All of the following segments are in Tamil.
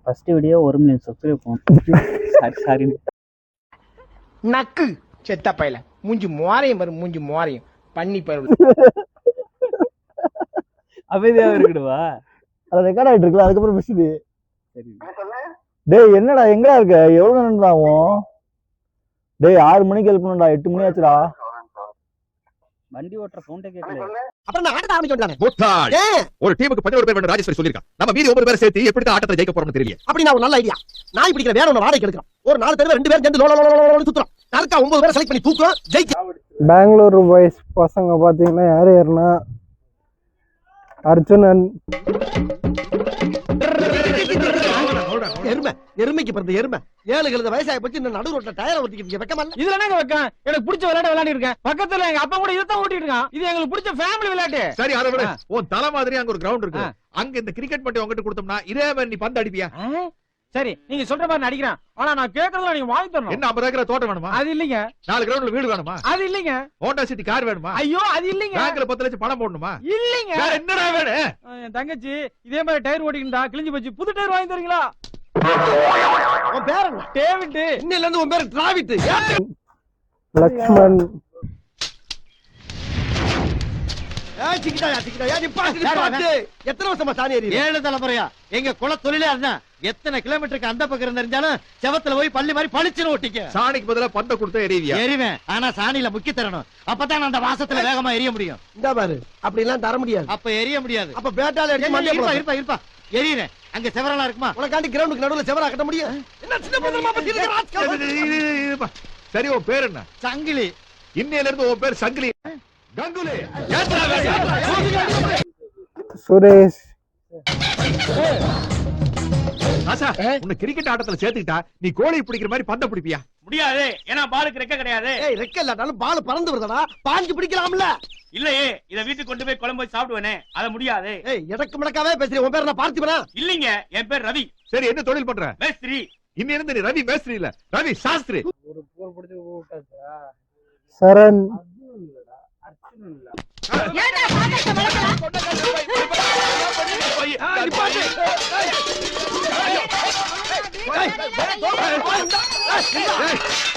ஃபர்ஸ்ட் வீடியோ 1 மில்லியன் சப்ஸ்கிரைப் போகும். சாரி நக்கு செத்த பையல மூஞ்சி மோரையும் பாரு, மூஞ்சி மோரையும் பண்ணி பாரு. அமைதியா இருக்குடுவா. அது ரெக்கார்ட் ஆயிட்டு இருக்குல்ல, அதுக்கப்புறம் மிஸ்ஸுது. சரி டேய் என்னடா எங்கடா இருக்க? எவ்வளவு நேரம் ஆகும்? டேய் 6 மணிக்கு எழுப்பணும்டா, 8 மணி ஆச்சுடா. வண்டி ஓட்டுற சவுண்டே கேட்கல. அப்புறம் நான் ஆட்ட ஆரம்பிச்சோம்டானே. முட்டாள். ஒரு டீமுக்கு 11 பேர் வேணும் ராஜேஸ்வரி சொல்லிருக்கா. நம்ம மீதி 9 பேர் சேர்த்து எப்படி தான் ஆட்டத்தை ஜெயிக்க போறோம்னு தெரியல. அப்படி நான் ஒரு நல்ல ஐடியா. நாய் பிடிக்கிற வேற ஒன்னு வாடகை எடுக்கிறோம். ஒரு 4 பேர் 2 பேர் சேர்ந்து லோலோலோலோலோன்னு சுத்துறோம். கரெக்ட்டா 9 பேர் செலக்ட் பண்ணி தூக்குறோம், ஜெயிக்க. பெங்களூர் பாய்ஸ் பசங்க பாத்தீங்கன்னா யாரு யாருன்னா அர்ஜுனன், எருமைக்கு பிறந்த எருமை 7 வயசாய போச்சு, இந்த நடு ரோட்ல டயரை ஓட்டிக்கிட்டு வெக்கமா இல்ல? இதுல என்னங்க வைக்க? எனக்கு பிடிச்ச விளையாட்டு விளையாடி இருக்கேன். பக்கத்துல எங்க அப்பா கூட இதான் ஓட்டிட்டு இருக்கான். இது எங்களுக்கு பிடிச்ச ஃபேமிலி விளையாட்டு. சரி அதை விட உன் தலை மாதிரி அங்க ஒரு கிரவுண்ட் இருக்கு. அங்க இந்த கிரிக்கெட் மட்டும் உங்ககிட்ட கொடுத்தோம்னா இதே மாதிரி நீ பந்து அடிப்பியா? சரி நீங்க சொல்ற மாதிரி நடிக்கிறேன். ஆனா நான் கேக்குறதுல நீங்க வாங்கி தரணும். என்ன 50 ஏக்கர் தோட்டம் வேணுமா? அது இல்லீங்க. 4 கிரவுண்ட்ல வீடு வேணுமா? அது இல்லீங்க. ஹோண்டா சிட்டி கார் வேணுமா? ஐயோ அது இல்லீங்க. பேங்க்ல 10 லட்சம் பணம் போடணுமா? இல்லீங்க. வேற என்னடா வேணும்? என் தங்கச்சி இதே மாதிரி டயர் ஓட்டிக்கிட்டா கிழிஞ்சு போச்சு, புது டயர் வாங்கி தரீங்களா? உன் பேர் என்ன? டேவிட். இன்னையில இருந்து உன் பேர் டிராவிட். லக்ஷ்மன். எத்தனை வருஷமா சாணி ஏறி? 7 தலைமுறையா எங்க குல தொழிலே அதுதான். எத்தனை கிலோமீட்டருக்கு அந்த பக்கம் தெரிஞ்சாலும் செவத்துல போய் பள்ளி மாதிரி பளிச்சுன்னு ஓட்டிக்க. சாணிக்கு பதிலா பந்த கொடுத்தா எரிவியா? எரிவேன், ஆனா சாணியில முக்கி தரணும். அப்பதான் அந்த வாசத்துல வேகமா எரிய முடியும். இந்த பாரு, அப்படி எல்லாம் தர முடியாது. அப்ப எரிய முடியாது. அப்ப பேட்டால இருப்பா இருப்பா இருப்பா எரியறேன். அங்க செவரெல்லாம் இருக்குமா? உனக்காண்டி கிரவுண்டுக்கு நடுவுல செவரா கட்ட முடியும்? என்ன சின்ன பந்தமா பத்தி இருக்க? சரி உன் பேர் என்ன? சங்கிலி. இன்னையில இருந்து உன் பேர் சங்கிலி. கங்குலி. சுரேஷ். ராசா, உன்னை கிரிக்கெட் ஆட்டத்துல சேர்த்துக்கிட்டா நீ கோழி பிடிக்கிற மாதிரி பந்த பிடிப்பியா? முடியாது, ஏன்னா பாலுக்கு ரெக்க கிடையாது. ஏய் ரெக்க இல்லாட்டாலும் பால் பறந்து வருதடா, பாஞ்சு பிடிக்கலாம்ல? இல்லையே, இத வீட்டுக்கு கொண்டு போய் குழம்பு போய் சாப்பிடுவேனே, அது முடியாது. ஏய் எடக்கு மடக்காவே பேசுறீ. உன் பேர் என்ன பார்த்திபனா? இல்லீங்க, என் பேர் ரவி. சரி என்ன தொழில் பண்ற? மேஸ்திரி. இன்னி இருந்து நீ ரவி மேஸ்திரி இல்ல, ரவி சாஸ்திரி. ஒரு போர் பிடிச்சு விட்டாச்சா? சரண். அர்ஜுனன் இல்ல.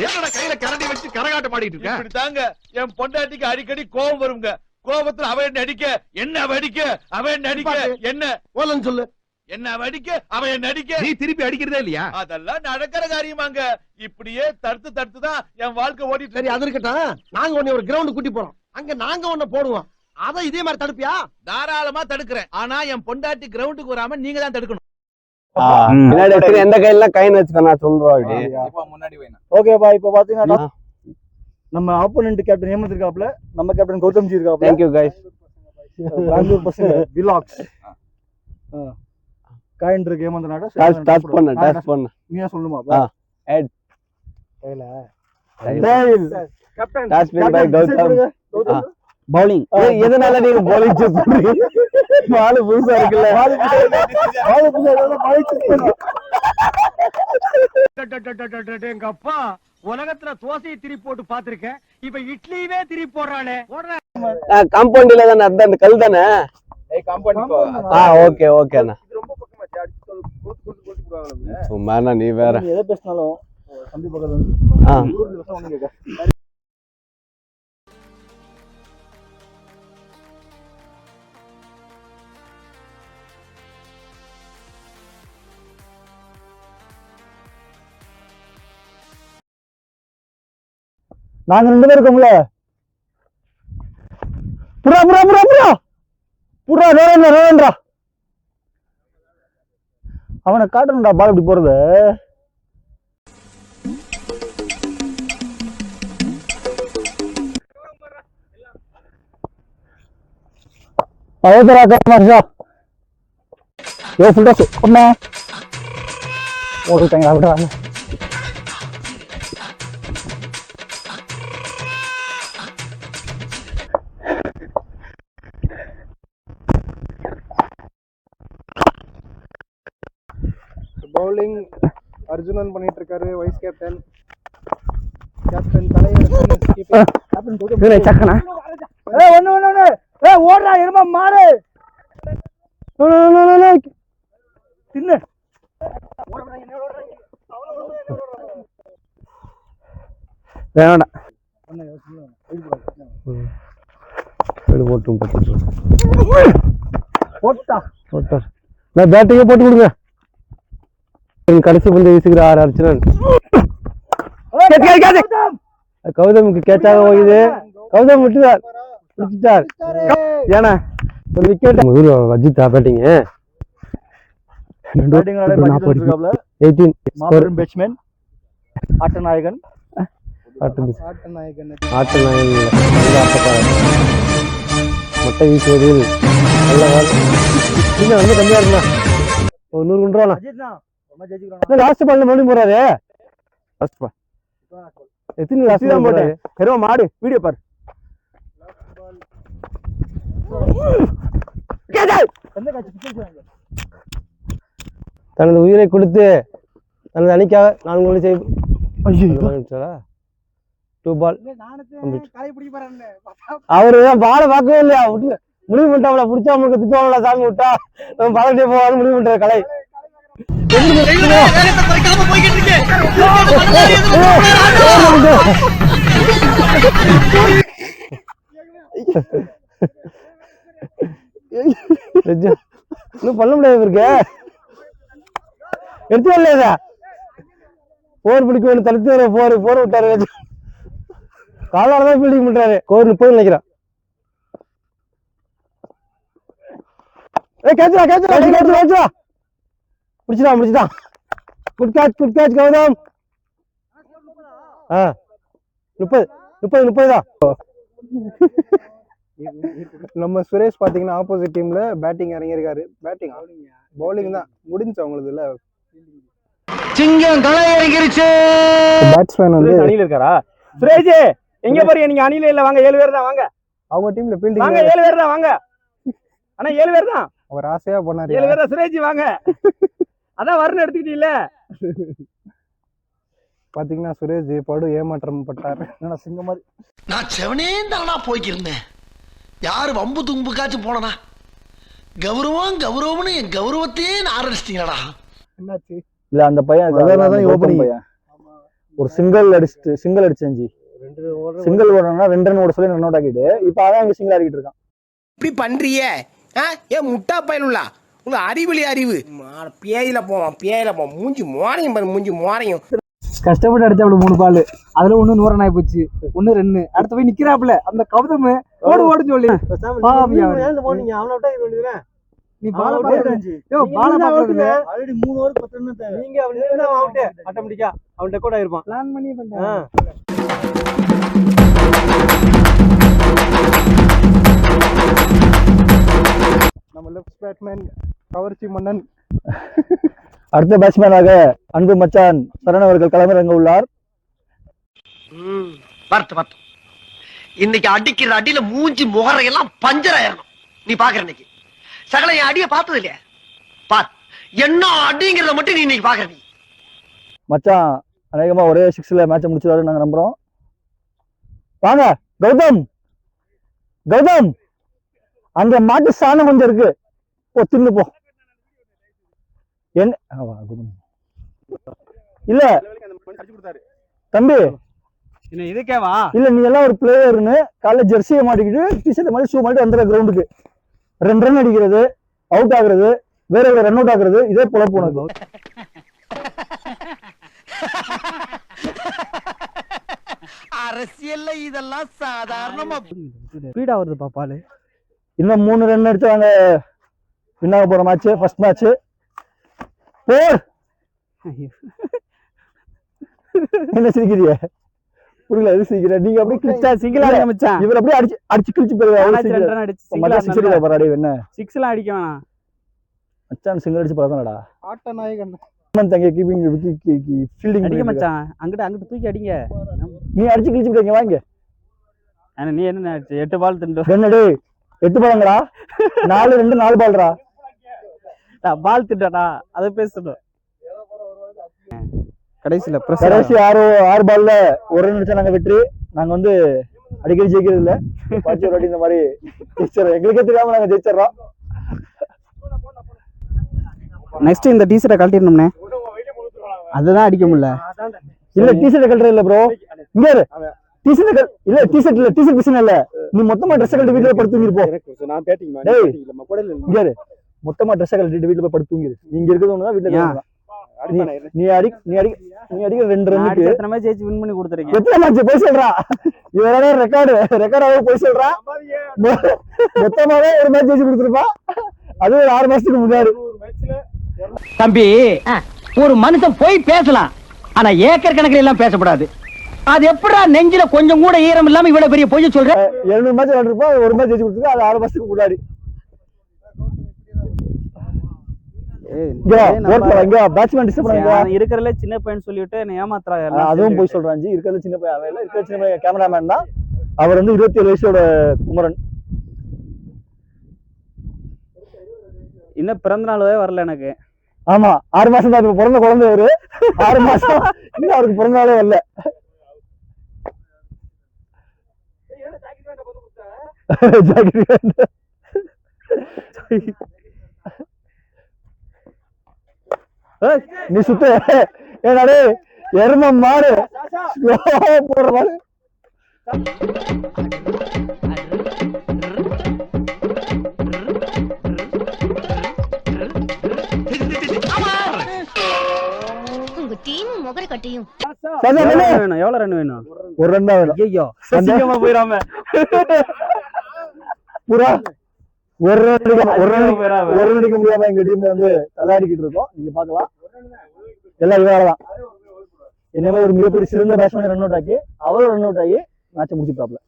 என்னோட கையில கரண்டி வச்சு கரகாட்டம் ஆடிட்டு இருக்க? இப்படித்தாங்க என் பொண்டாட்டிக்கு அடிக்கடி கோபம் வருங்க. கோபத்துல அவன் அடிக்க, என்ன அடிக்க, அவன் அடிக்க, என்ன ஓலன்னு சொல்லு. என்ன அடிக்க, அவன் அடிக்க. நீ திருப்பி அடிக்கிறதே இல்லையா? அதெல்லாம் நடக்கிற காரியமாங்க. இப்படியே தடுத்து தடுத்து தான் என் வாழ்க்கை ஓடிட்டு. சரி அது இருக்கட்டும், நாங்க உன்னை ஒரு கிரவுண்ட் கூட்டி போறோம். அங்க நாங்க உன்னை போடுவோம். அத இதே மாதிரி தடுப்பியா? தாராளமா தடுக்கிறேன். ஆனா என் பொண்டாட்டி கிரவுண்டுக்கு வராம நீங்க தான் தடுக்கணும். பின்னாடி எந்த கையில கைன்னு வச்சுக்க நான் சொல்றேன். முன்னாடி வேணும். ஓகேப்பா, இப்ப பாத்தீங்கன்னா நம்ம ஆப்போனன்ட் கேப்டன் ஹேமந்த் இருக்காப்ல, நம்ம கேப்டன் கௌதம்ஜி இருக்காப்ல. Thank you guys. பெங்களூர் பசங்க விலாக்ஸ். காயின் இருக்கு ஹேமந்த் நாட. ஸ்டார்ட் பண்ணு. நீயே சொல்லுமா? Head. Tail. Captain. Toss by Gautam. Bowling. எதனால நீங்க பவுலிங் சூஸ் பண்றீங்க? பால் புதுசா இருக்குல்ல. பால் புதுசா இருந்தா பால் சூஸ் பண்ணுங்க. எங்க அப்பா உலகத்துல தோசையை திரி போட்டு பாத்திருக்கேன், இப்ப இட்லியவே திரி போடுறானே. காம்பவுண்ட்ல தானே அந்த கல் தானே? ஏய் காம்பவுண்ட். ஓகே ஓகேண்ணா. இது ரொம்ப பக்கமாச்சு. அடிச்சு கொடுத்து போடுவாங்க. சும்மாண்ணா நீ வேற எதை பேசினாலும் தம்பி பக்கத்துல நாங்க 2 பேர் இருக்கோம்ல. புறா புறா புறா புறா புறா ரோவேந்திரா அவனை காட்டணும்டா பால் இப்படி போறது. ஓட்டுட்டாங்க விடுறாங்க. பவுலிங் அர்ஜுனன் பண்ணிட்டு இருக்காரு, வைஸ் கேப்டன். கேப்டன் தலைவர் கேப்டன் சக்கனா. ஏய் ஒண்ணு ஒண்ணு ஒண்ணு. ஏய் ஓடுடா எருமை மாடு. தின்னு. வேணாம் போட்டா நான் பேட்டிங்கே போட்டு கொடுங்க. கடைசி பந்து வீசுகிற 6 அர்ச்சனன். கௌதமுக்கு கேட்சாக போகுது. கௌதம் விட்டுட்டார், பிடிச்சிட்டார். ஏன்னா ஒரு விக்கெட் வஜித்தா பேட்டிங் 18 பேட்ஸ்மேன் ஆட்டநாயகன் மொட்டை வீசுவதில் நல்ல வந்து கம்மியா இருந்தா ஒரு 100 குண்டுருவானா லாஸ்ட் பால்ல மறுபடியும் போறாரு. எத்தனை லாஸ்ட் தான் போட்டாரு? ஹெரோ மாடு வீடியோ பாரு. தனது உயிரை கொடுத்து தனது அணிக்காக 4 கோல் செய்ய 2 பால். அவரு பாலை பார்க்கவே இல்லையா? முடிவு பண்ணிட்டாப்ல, புடிச்சா அவங்களுக்கு திட்டுவாங்களா சாமி விட்டா நம்ம பாலட்டே போவான்னு முடிவு பண்ற கலை. இன்னும் பண்ண முடியாது இருக்கு. எடுத்து வரலையா? போர் பிடிக்க வேணும், தடுத்து போர் விட்டாரு. காலாலதான் ஃபீல்டிங் பண்றாரு. கோர் 30 நினைக்கிறான். முடிச்சுட்டான். Good catch Gautham. 30 தான். நம்ம சுரேஷ் பாத்தீங்கன்னா ஆப்போசிட் டீம்ல பேட்டிங் இறங்கியிருக்காரு. பேட்டிங் பவுலிங் தான் முடிஞ்சு அவங்களுக்கு இல்ல. சிங்கம் களை இறங்கிருச்சு. பேட்ஸ்மேன் வந்து அணியில இருக்காரா? சுரேஷ் எங்க பாருங்க, நீங்க அணியில இல்ல, வாங்க 7 பேர் தான் வாங்க. அவங்க டீம்ல ஃபீல்டிங் வாங்க 7 பேர் தான் வாங்க. ஆனா 7 பேர் தான். அவர் ஆசையா பண்ணாரு. 7 பேர் தான். சுரேஷ் வாங்க. அதான் வரணும் எடுத்துக்கிட்டீல்ல. பாத்தீங்கன்னா சுரேஷ் படு ஏமாற்றம் பட்டாரு. ஏன்னா சிங்க மாதிரி நான் செவனே தானா போய்க்கிருந்தேன். யாரு வம்பு தும்புக்காச்சும் போனனா? கௌரவம்னு என் கௌரவத்தையே ஆரம்பிச்சிட்டீங்களா? என்னாச்சு? இல்ல அந்த பையன் ஒரு சிங்கிள் அடிச்சேன். சிங்கிள் ஓடணும்னா 2 ரன் ஓட சொல்லி ரன் அவுட் ஆக்கிட்டு இப்ப அதான் இங்க சிங்கிள் ஆடிக்கிட்டு இருக்கான். இப்படி பண்றியே ஏன் முட்டா பயனுள்ளா? உங்க அறிவு பேயில போவான் மூஞ்சி மோரையும் கஷ்டப்பட்டு அடிச்சா 3 பால், அதுல 1 100 ரன் ஆயி போச்சு. 1 ரன் அடுத்து போய் நிக்கிறாப்ல அந்த கௌதம் ஓடு சொல்லி நீ பால பாக்குறது ஆல்ரெடி 3 ஓவர் 10 ரன் தேவை. நீங்க அவன் அவுட் ஆட்டோமேட்டிக்கா அவன் ரெக்கார்ட் ஆயிருப்பான். பிளான் பண்ணி பண்ணேன். நம்ம லெஃப்ட் பேட்ஸ்மேன் கவர்ச்சி மன்னன். அடுத்த பேட்ஸ்மேனாக அன்பு மச்சான் சரண் அவர்கள் களமிறங்க உள்ளார். பார்த்து இன்னைக்கு அடிக்கிற அடியில மூஞ்சி முகரையெல்லாம் பஞ்சர் ஆயிரணும். நீ பாக்குற இன்னைக்கு சகல என் அடிய பார்த்தது இல்லையா? பார் என்ன அடிங்கிறத மட்டும் நீ இன்னைக்கு பாக்குற. நீ மச்சான் அநேகமா ஒரே 6ல மேட்சை முடிச்சிருவாரு நாங்க நம்புறோம். வாங்க கௌதம் அந்த மாட்டு சாணம் கொஞ்சம் இருக்கு, தின்னு போ. என்ன இல்ல தம்பி இதுக்கேவா இல்ல, நீ எல்லாம் ஒரு பிளேயர்னு காலைல ஜெர்சியை மாட்டிக்கிட்டு டிஷர்ட் மாதிரி ஷூ மாட்டி வந்துடுற கிரவுண்டுக்கு 2 ரன் அடிக்கிறது, அவுட் ஆகுறது, வேற ரன் அவுட் ஆகுறது, இதே போல போனது. அரசியல்ல இதெல்லாம் சாதாரணமா ஸ்பீடா வருதுப்பா பாலு. இன்னும் 3 ரன் எடுத்தாங்க. வின்னாக போற மேட்ச் ஃபர்ஸ்ட் மேட்ச். என்ன சிரிக்கிறீங்க? புரியல, எது சிரிக்கிற நீங்க? அப்படியே கிழிச்சா சிங்கிளா மச்சான். இவர் அப்படியே அடிச்சு கிழிச்சு போறாரு. என்ன 6 அடிக்க வேணாம் மச்சான், சிங்கிள் அடிச்சு பழக்கம்டா. ஆட்டநாயகன் தங்க கீப்பிங் ஃபீல்டிங் அடிக்க மச்சான். அங்கிட்டு தூக்கி அடிங்க. நீ அடிச்சு கிழிச்சு போறீங்க. வாங்க. நீ என்ன 8 பால் திண்டு? என்னடே 8 பால்ங்கடா? 4-2 4 பால்டா. பால் திட்டடா, அத பேசணும். கடைசில கடைசி 6 பால்ல 1 ரன் அடிச்சா நாங்க வெற்றி. நாங்க வந்து அடிக்கடி ஜெயிக்கிறது இல்ல. பாத்தி ஒரு வாட்டி இந்த மாதிரி ஜெயிச்சறோம். எங்களுக்கே தெரியாம நாங்க ஜெயிச்சறோம். நெக்ஸ்ட் இந்த டீ-ஷர்ட்டை கழட்டிடணும்னே. அதுதான் அடிக்க முடியல. இல்ல டிஷர்ட் கழட்டுற இல்ல ப்ரோ, இங்க டிஷர்ட் இல்ல டிஷர்ட் இல்ல டிஷர்ட் பிரச்சனை இல்ல, நீ மொத்தமா ட்ரெஸ் கழட்டி வீட்டுல படுத்து தூங்கிருப்போம். நான் பேட்டிங் இங்க மொத்தமா ட்ரெஸ் கழட்டிட்டு வீட்டுல போய் படுத்து தூங்கிரு. நீங்க இருக்கிறது ஒண்ணுதான் வீட்டுல. நீ அடிக்க 2 ரன்னுக்கு எத்தனை மேட்ச் ஜெயிச்சு வின் பண்ணி கொடுத்துருக்கீங்க? எத்தனை மேட்ச் போய் சொல்றா, இவரோட ரெக்கார்டாவே போய் சொல்றா. மொத்தமாவே ஒரு மேட்ச் ஜெயிச்சு கொடுத்துருப்பா, அது ஒரு 6 மாசத்துக்கு முன்னாடி. தம்பி, ஒரு மனுஷன் போய் பேசலாம், ஆனா ஏக்கர் கணக்கில் எல்லாம் பேசக்கூடாது. அது எப்படா நெஞ்சில கொஞ்சம் கூட ஈரம் இல்லாம இவ்வளவு பெரிய பொய் சொல்ற? 200 மேட்ச் விளையாடுறப்பா, ஒரு மேட்ச் ஜெயிச்சு கொடுத்துருக்கு, அது 6 மாசத்துக்கு முன்னாடி. இருக்கிறதுல சின்ன பையன் சொல்லிட்டு ஏமாத்துறா. அதுவும் போய் சொல்றாங்க. இருக்கிறது சின்ன பையன், இருக்கிற சின்ன பையன் கேமராமேன் தான். அவர் வந்து 27 வயசோட குமரன். இன்னும் பிறந்த நாளே வரல எனக்கு. ஆமா, 6 மாசம் தான் பிறந்த குழந்தை அவரு. 6 மாசம் இன்னும் அவருக்கு பிறந்த நாளே வரல. நீ சுத்த ஏடாடே எரும மாடு போடுற மாதிரி. எவ்வளவு ரன் வேணும்? 1 ரன் தான் வேணும். ஐயோ சீக்கிரமா போயிடாம புறா ஒரு ரன் அடிக்க முடியாம எங்க டீம் வந்து தள்ளாடிக்கிட்டு இருக்கோம். நீங்க பாக்கலாம், எல்லாம் இவராதான். என்ன ஒரு மிகப்பெரிய சிறந்த பேட்ஸ்மேன் ரன் அவுட் ஆகி அவரும் ரன் அவுட் ஆகி மேட்சை முடிச்சுட்டாப்ல.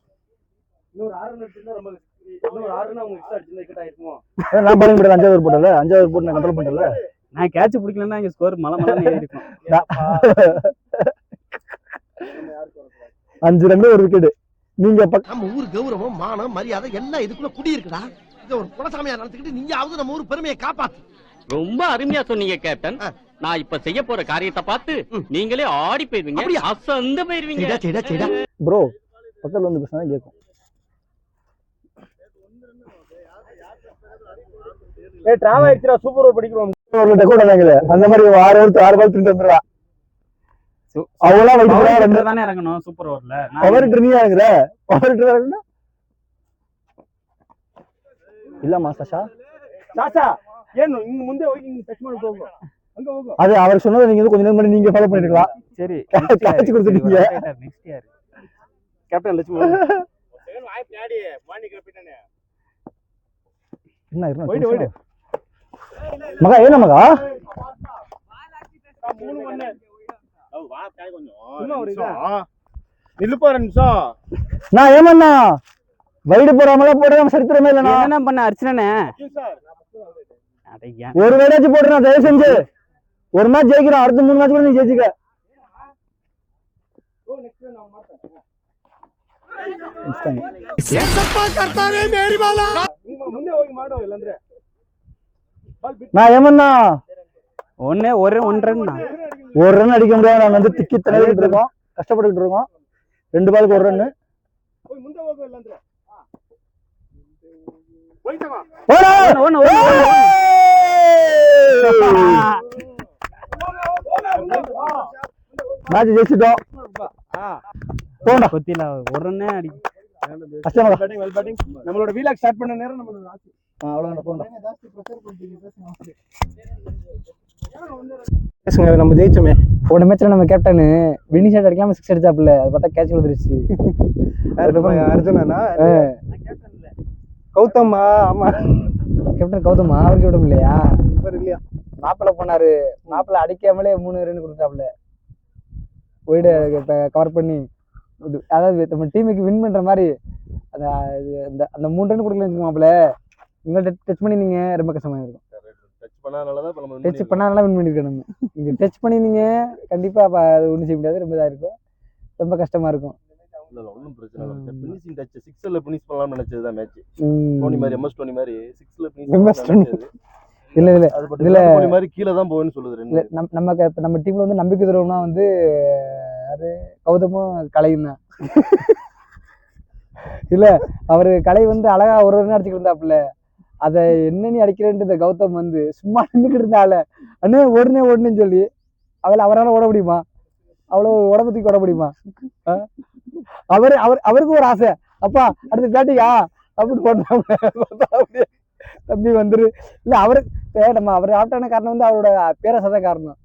நான் பாலிங் போட்டல, 5வது ஓவர் போட்டல, 5வது ஓவர் போட்டு நான் கண்ட்ரோல் பண்ணல. நான் கேட்ச் பிடிக்கலன்னா இங்க ஸ்கோர் மலை ஏறி இருக்கும். 5 ரன் ஒரு விக்கெட். நீங்க நம்ம ஊர் கௌரவம் மானம் மரியாதை எல்லாம் இதுக்குள்ள குடி இருக்குடா. இத ஒரு குலசாமியா நடந்துக்கிட்டு நீயாவது நம்ம ஊர் பெருமையை காப்பாத்து. ரொம்ப அருமையா சொன்னீங்க கேப்டன். நான் இப்ப செய்ய போற காரியத்தை பார்த்து நீங்களே ஆடி போயிருவீங்க, அசந்து போயிருவீங்க. ப்ரோ பக்கத்துல வந்து பேசினா கேட்கும். டிராவல் ஆயிடுச்சுடா, சூப்பர் ஓவர் படிக்கிறோம். அந்த மாதிரி 6 பால் திருட்டு வந்துடா. அவங்களாம் தானே இறங்கணும் சூப்பர் ஓவர்ல. பவர் ட்ரினியா இருக்குற பவர் ட்ரினியா இல்லம்மா சஷா ஏன் இங்க முந்தே இங்க டச் பண்ணி போங்க. அங்க போங்க. அது அவர் சொன்னதை நீங்க கொஞ்ச நேரம் முன்னாடி நீங்க ஃபாலோ பண்ணிருக்கலாம். சரி கேட்ச் கொடுத்துட்டீங்க. நெக்ஸ்ட் இயர் கேப்டன் லட்சுமி வாய்ப்பு நாடி மார்னிங் கேப்டனே என்ன இருக்கு போய்டு மகா ஏன மகா 3-1 வா காய் கொஞ்சம் இன்னும் ஒரு நில்லுப்பா 2 நிமிஷம். நான் ஏமண்ணா வைடு போறாமல போடுறேன், சரித்திரமே இல்ல. நான் என்ன பண்ண அர்ச்சனனே ஒரு வேடாச்சு போடுறேன் தயவு செஞ்சு. ஒரு மேட்ச் ஜெயிக்கிறோம், அடுத்த 3 மேட்ச் கூட நீ ஜெயிச்சுக்க. நான் ஏமண்ணா ஒரு ரன் அடிக்க முடியாது. நாங்க வந்து திக்கி தள்ளிட்டு இருக்கோம், கஷ்டப்பட்டுட்டு இருக்கோம். 2 பாலுக்கு 1 ரன். மேட்ச் ஜெயிச்சிட்டோம். போடா கொத்தில 1 ரன்னே அடி கஷ்டமா. நம்மளோட வீலாக் ஸ்டார்ட் பண்ண நேரம் நம்ம ஆச்சு. அவ்வளவுதான் போடா. நம்ம ஜெயிச்சோமே. போன மேட்ச்ல நம்ம கேப்டன் வினி ஷாட் அடிக்காம 6 அடிச்சாப்ல, அது பார்த்தா கேட்ச் விழுந்துருச்சு. அர்ஜுனா கௌதமா? ஆமா கேப்டன் கௌதமா, அவருக்கு விட இல்லையா? இல்லையா, மாப்பிள்ள போனாரு, மாப்பிள்ள அடிக்காமலே 3 ரன் கொடுத்தாப்ல. ஒய்டு கவர் பண்ணி, அதாவது நம்ம டீமுக்கு வின் பண்ற மாதிரி அந்த 3 ரன் கொடுக்கலன்னு மாப்பிள்ள நீங்க டச் பண்ணிருந்தீங்க, ரொம்ப கஷ்டமா இருக்கும். டச் பண்ணாதான் வின் பண்ணிருக்கோம். நம்ம நீங்க டச் பண்ணிருந்தீங்க கண்டிப்பா அது ஒண்ணும் செய்ய முடியாது, ரொம்ப இதா இருக்கும், ரொம்ப கஷ்டமா இருக்கும். ஒன்னும் பிரச்சனை இல்ல. ஃபினிஷிங் டச் 6ல ஃபினிஷ் பண்ணலாம்னு நினைச்சதுதான் மேட்ச். டோனி மாதிரி MS டோனி மாதிரி 6ல ஃபினிஷ் இல்ல இதுல டோனி மாதிரி கீழ தான் போவேன்னு சொல்லுது. நம்ம டீம்ல வந்து நம்பிக்கை தருவோம்னா வந்து அது கௌதமும் கலையும் தான். இல்ல அவரு கலை வந்து அழகா ஒரு ரன் அடிச்சுட்டு இருந்தாப்புல, அத என்ன நீ அடிக்கிறேன்ட்டு இந்த கௌதம் வந்து சும்மா நின்றுக்கிட்டு இருந்தால அண்ணே ஓடுனேன்னு சொல்லி அவரால் ஓட முடியுமா? அவ்வளோ உடம்பு தூக்கி ஓட முடியுமா? அவருக்கு ஒரு ஆசை, அப்பா அடுத்து பேட்டிங்கா அப்படின்னு போட்டாங்க. தம்பி வந்துரு இல்ல அவரு நம்ம அவர் அவுட் ஆன காரணம் வந்து அவரோட பேரரசை தான் காரணம்.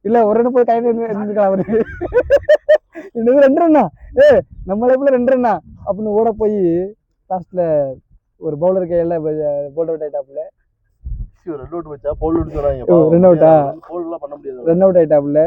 இல்ல ஒரு ரன் போய் கையில இருந்துக்கலாம் அவரு. இன்னும் 2 ரன்னா நம்ம லைஃப்ல 2 ரன்னா அப்படின்னு ஓட போய் லாஸ்ட்ல ஒரு பவுலர் கையில போல்ட் அவுட் ஆயிட்டாப்ல. ரன் அவுட் வச்சா பவுல் அவுட் சொல்றாங்க. ரன் அவுட்டா? பவுல் எல்லாம் பண்ண முடியாது. Run out ஆயிட்டாப்ல.